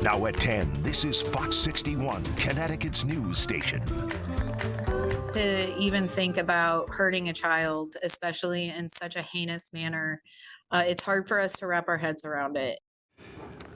Now at 10, this is Fox 61, Connecticut's news station. To even think about hurting a child, especially in such a heinous manner, it's hard for us to wrap our heads around it.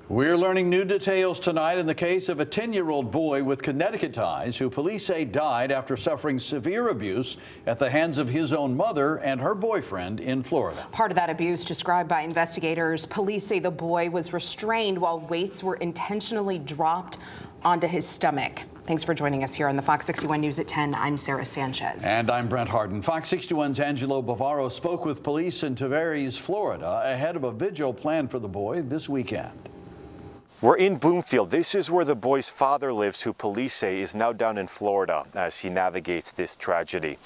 We're learning new details tonight in the case of a 10-year-old boy with Connecticut ties who police say died after suffering severe abuse at the hands of his own mother and her boyfriend in Florida. Part of that abuse described by investigators. Police say the boy was restrained while weights were intentionally dropped onto his stomach. Thanks for joining us here on the Fox 61 News at 10. I'm Sarah Sanchez. And I'm Brent Harden. Fox 61's Angelo Bavaro spoke with police in Tavares, Florida, ahead of a vigil planned for the boy this weekend. We're in Bloomfield. This is where the boy's father lives, who police say is now down in Florida as he navigates this tragedy.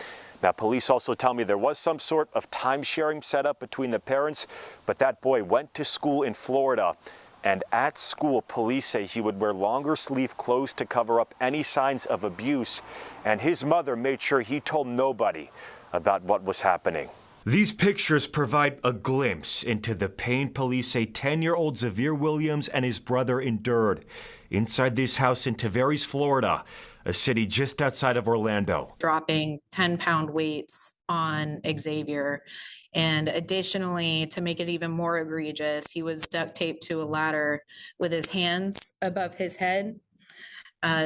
Now, police also tell me there was some sort of time-sharing set up between the parents, but that boy went to school in Florida. And at school, police say he would wear longer sleeve clothes to cover up any signs of abuse. And his mother made sure he told nobody about what was happening. These pictures provide a glimpse into the pain police say 10-year-old Xavier Williams and his brother endured inside this house in Tavares, Florida, a city just outside of Orlando. Dropping 10-pound weights on Xavier. And additionally, to make it even more egregious, he was duct taped to a ladder with his hands above his head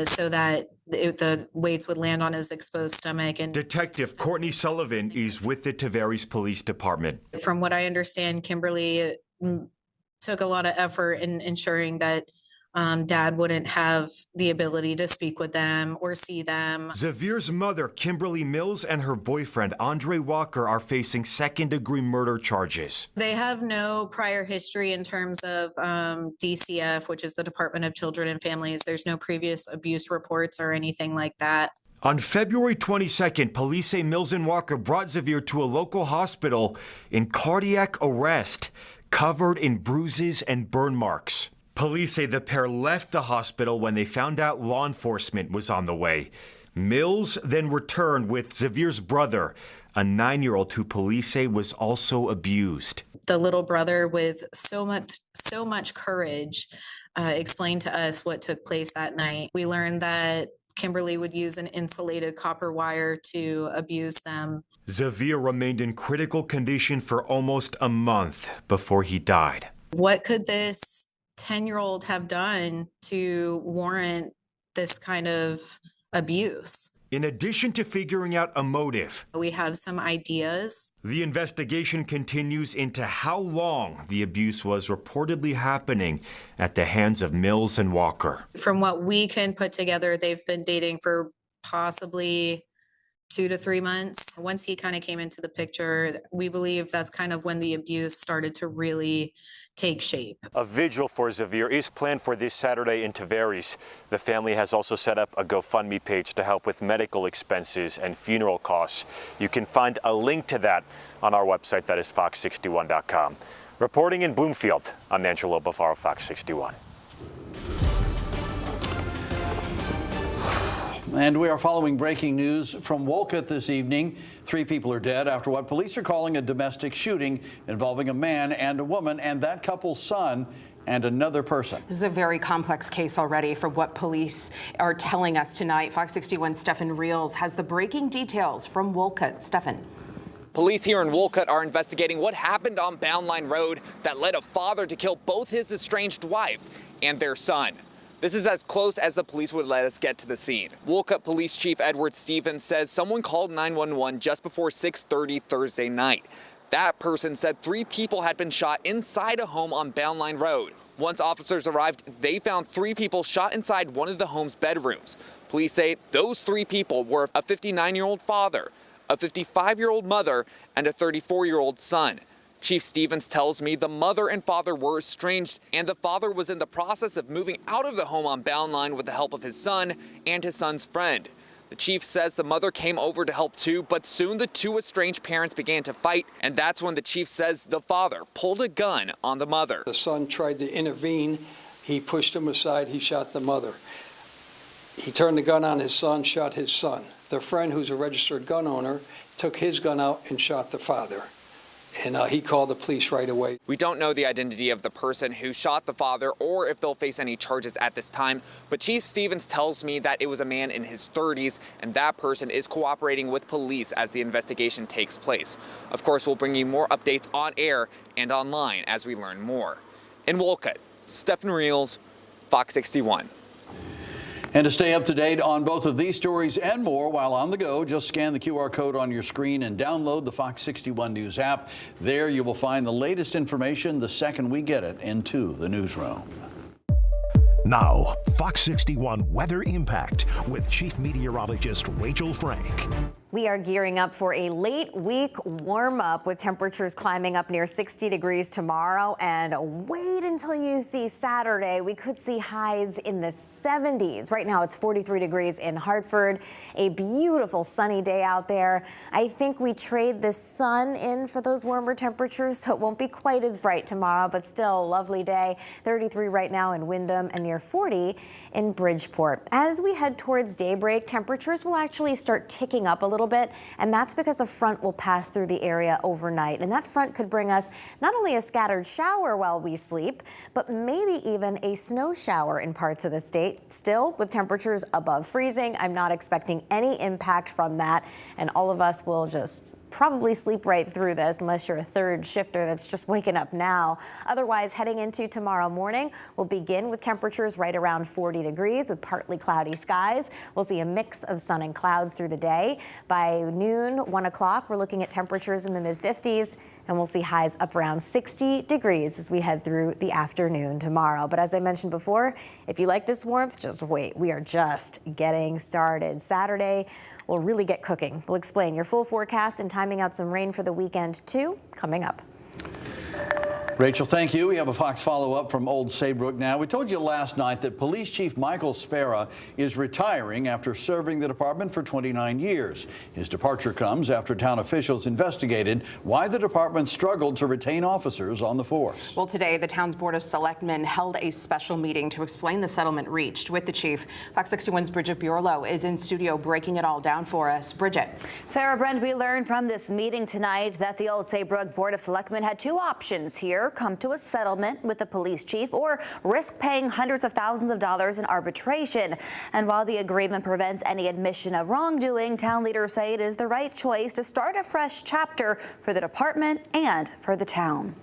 so that the weights would land on his exposed stomach. And Detective Courtney Sullivan is with the Tavares Police Department. From what I understand, Kimberly took a lot of effort in ensuring that Dad wouldn't have the ability to speak with them or see them. Xavier's mother, Kimberly Mills, and her boyfriend, Andre Walker, are facing second-degree murder charges. They have no prior history in terms of DCF, which is the Department of Children and Families. There's no previous abuse reports or anything like that. On February 22nd, police say Mills and Walker brought Xavier to a local hospital in cardiac arrest, covered in bruises and burn marks. Police say the pair left the hospital when they found out law enforcement was on the way. Mills then returned with Xavier's brother, a 9-year-old who police say was also abused. The little brother, with so much courage, explained to us what took place that night. We learned that Kimberly would use an insulated copper wire to abuse them. Xavier remained in critical condition for almost a month before he died. What could this 10-year-old have done to warrant this kind of abuse? In addition to figuring out a motive, we have some ideas. The investigation continues into how long the abuse was reportedly happening at the hands of Mills and Walker. From what we can put together, they've been dating for possibly 2 to 3 months. Once he kind of came into the picture, we believe that's kind of when the abuse started to really take shape. A vigil for Xavier is planned for this Saturday in Tavares. The family has also set up a GoFundMe page to help with medical expenses and funeral costs. You can find a link to that on our website, that is fox61.com. Reporting in Bloomfield, I'm Angelo Bavaro, Fox 61. And we are following breaking news from Wolcott this evening. 3 people are dead after what police are calling a domestic shooting involving a man and a woman and that couple's son and another person. This is a very complex case already for what police are telling us tonight. Fox 61's Stefan Reels has the breaking details from Wolcott. Stefan. Police here in Wolcott are investigating what happened on Bound Line Road that led a father to kill both his estranged wife and their son. This is as close as the police would let us get to the scene. Wolcott Police Chief Edward Stevens says someone called 911 just before 6:30 Thursday night. That person said 3 people had been shot inside a home on Bound Line Road. Once officers arrived, they found 3 people shot inside one of the home's bedrooms. Police say those 3 people were a 59-year-old father, a 55-year-old mother, and a 34-year-old son. Chief Stevens tells me the mother and father were estranged, and the father was in the process of moving out of the home on Bound Line with the help of his son and his son's friend. The chief says the mother came over to help too, but soon the 2 estranged parents began to fight, and that's when the chief says the father pulled a gun on the mother. The son tried to intervene. He pushed him aside. He shot the mother. He turned the gun on his son, shot his son. The friend, who's a registered gun owner, took his gun out and shot the father. and he called the police right away. We don't know the identity of the person who shot the father or if they'll face any charges at this time, but Chief Stevens tells me that it was a man in his 30s, and that person is cooperating with police as the investigation takes place. Of course, we'll bring you more updates on air and online as we learn more. In Wolcott, Stephen Reels, Fox 61. And to stay up to date on both of these stories and more while on the go, just scan the QR code on your screen and download the Fox 61 News app. There you will find the latest information the second we get it into the newsroom. Now, Fox 61 Weather Impact with Chief Meteorologist Rachel Frank. We are gearing up for a late week warm up with temperatures climbing up near 60 degrees tomorrow. And wait until you see Saturday. We could see highs in the 70s. Right now it's 43 degrees in Hartford. A beautiful sunny day out there. I think we trade the sun in for those warmer temperatures, so it won't be quite as bright tomorrow, but still a lovely day. 33 right now in Windham and near 40 in Bridgeport. As we head towards daybreak, temperatures will actually start ticking up a little bit, and that's because a front will pass through the area overnight, and that front could bring us not only a scattered shower while we sleep, but maybe even a snow shower in parts of the state. Still, with temperatures above freezing, I'm not expecting any impact from that, and all of us will just probably sleep right through this unless you're a third shifter that's just waking up now. Otherwise, heading into tomorrow morning, we'll begin with temperatures right around 40 degrees with partly cloudy skies. We'll see a mix of sun and clouds through the day. By noon, 1 o'clock, we're looking at temperatures in the mid-50s, and we'll see highs up around 60 degrees as we head through the afternoon tomorrow. But as I mentioned before, if you like this warmth, just wait. We are just getting started. Saturday, we'll really get cooking. We'll explain your full forecast and timing out some rain for the weekend, too, coming up. Rachel, thank you. We have a Fox follow-up from Old Saybrook now. We told you last night that Police Chief Michael Spera is retiring after serving the department for 29 years. His departure comes after town officials investigated why the department struggled to retain officers on the force. Well, today, the town's Board of Selectmen held a special meeting to explain the settlement reached with the chief. Fox 61's Bridget Burelow is in studio breaking it all down for us. Bridget. Sarah Brent, we learned from this meeting tonight that the Old Saybrook Board of Selectmen had two options here: come to a settlement with the police chief or risk paying hundreds of thousands of dollars in arbitration. And while the agreement prevents any admission of wrongdoing, town leaders say it is the right choice to start a fresh chapter for the department and for the town.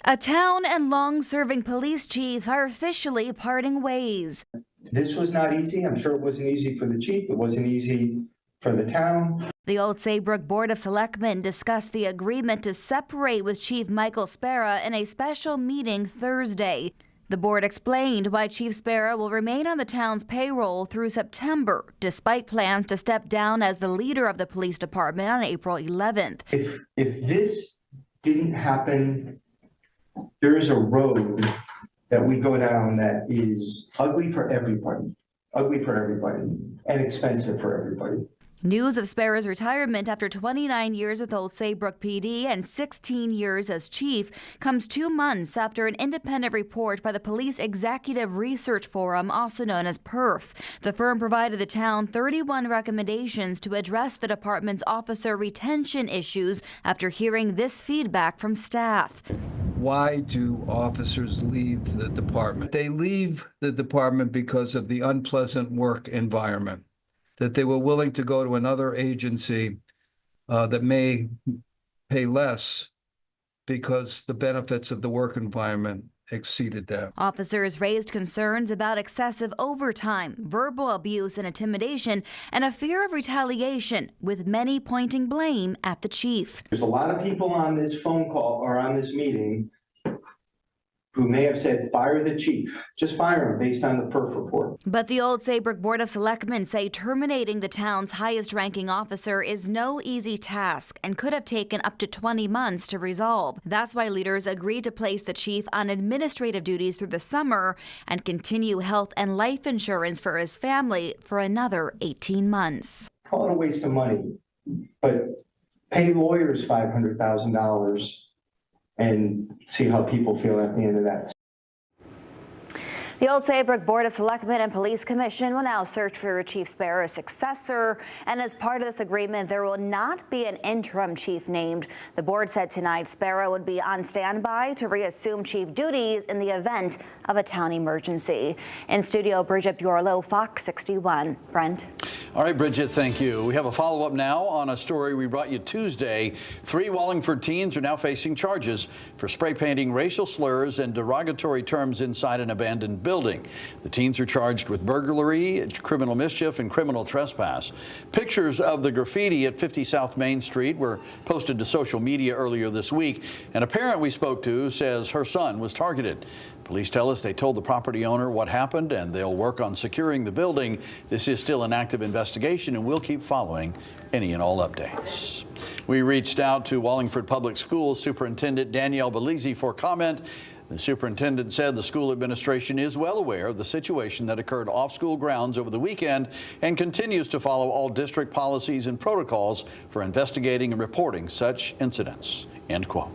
A town and long-serving police chief are officially parting ways. This was not easy. I'm sure it wasn't easy for the chief. It wasn't easy for the town. The Old Saybrook Board of Selectmen discussed the agreement to separate with Chief Michael Spera in a special meeting Thursday. The board explained why Chief Spera will remain on the town's payroll through September, despite plans to step down as the leader of the police department on April 11th. If this didn't happen, there is a road that we go down that is ugly for everybody, and expensive for everybody. News of Spera's retirement after 29 years with Old Saybrook PD and 16 years as chief comes 2 months after an independent report by the Police Executive Research Forum, also known as PERF. The firm provided the town 31 recommendations to address the department's officer retention issues after hearing this feedback from staff. Why do officers leave the department? They leave the department because of the unpleasant work environment, that they were willing to go to another agency that may pay less because the benefits of the work environment exceeded that. Officers raised concerns about excessive overtime, verbal abuse and intimidation, and a fear of retaliation, with many pointing blame at the chief. There's a lot of people on this phone call or on this meeting who may have said, fire the chief, just fire him based on the PERF report. But the Old Saybrook Board of Selectmen say terminating the town's highest ranking officer is no easy task and could have taken up to 20 months to resolve. That's why leaders agreed to place the chief on administrative duties through the summer and continue health and life insurance for his family for another 18 months. Call it a waste of money, but pay lawyers $500,000 and see how people feel at the end of that. The Old Saybrook Board of Selectmen and Police Commission will now search for Chief Sparrow's successor. And as part of this agreement, there will not be an interim chief named. The board said tonight Sparrow would be on standby to reassume chief duties in the event of a town emergency. In studio, Bridget Bureau, Fox 61. Brent. All right, Bridget, thank you. We have a follow-up now on a story we brought you Tuesday. 3 Wallingford teens are now facing charges for spray painting racial slurs and derogatory terms inside an abandoned building. The teens are charged with burglary, criminal mischief, and criminal trespass. Pictures of the graffiti at 50 South Main Street were posted to social media earlier this week, and a parent we spoke to says her son was targeted. Police tell us they told the property owner what happened and they'll work on securing the building. This is still an active investigation and we'll keep following any and all updates. We reached out to Wallingford Public Schools Superintendent Danielle Belize for comment. The superintendent said the school administration is well aware of the situation that occurred off school grounds over the weekend and continues to follow all district policies and protocols for investigating and reporting such incidents. End quote.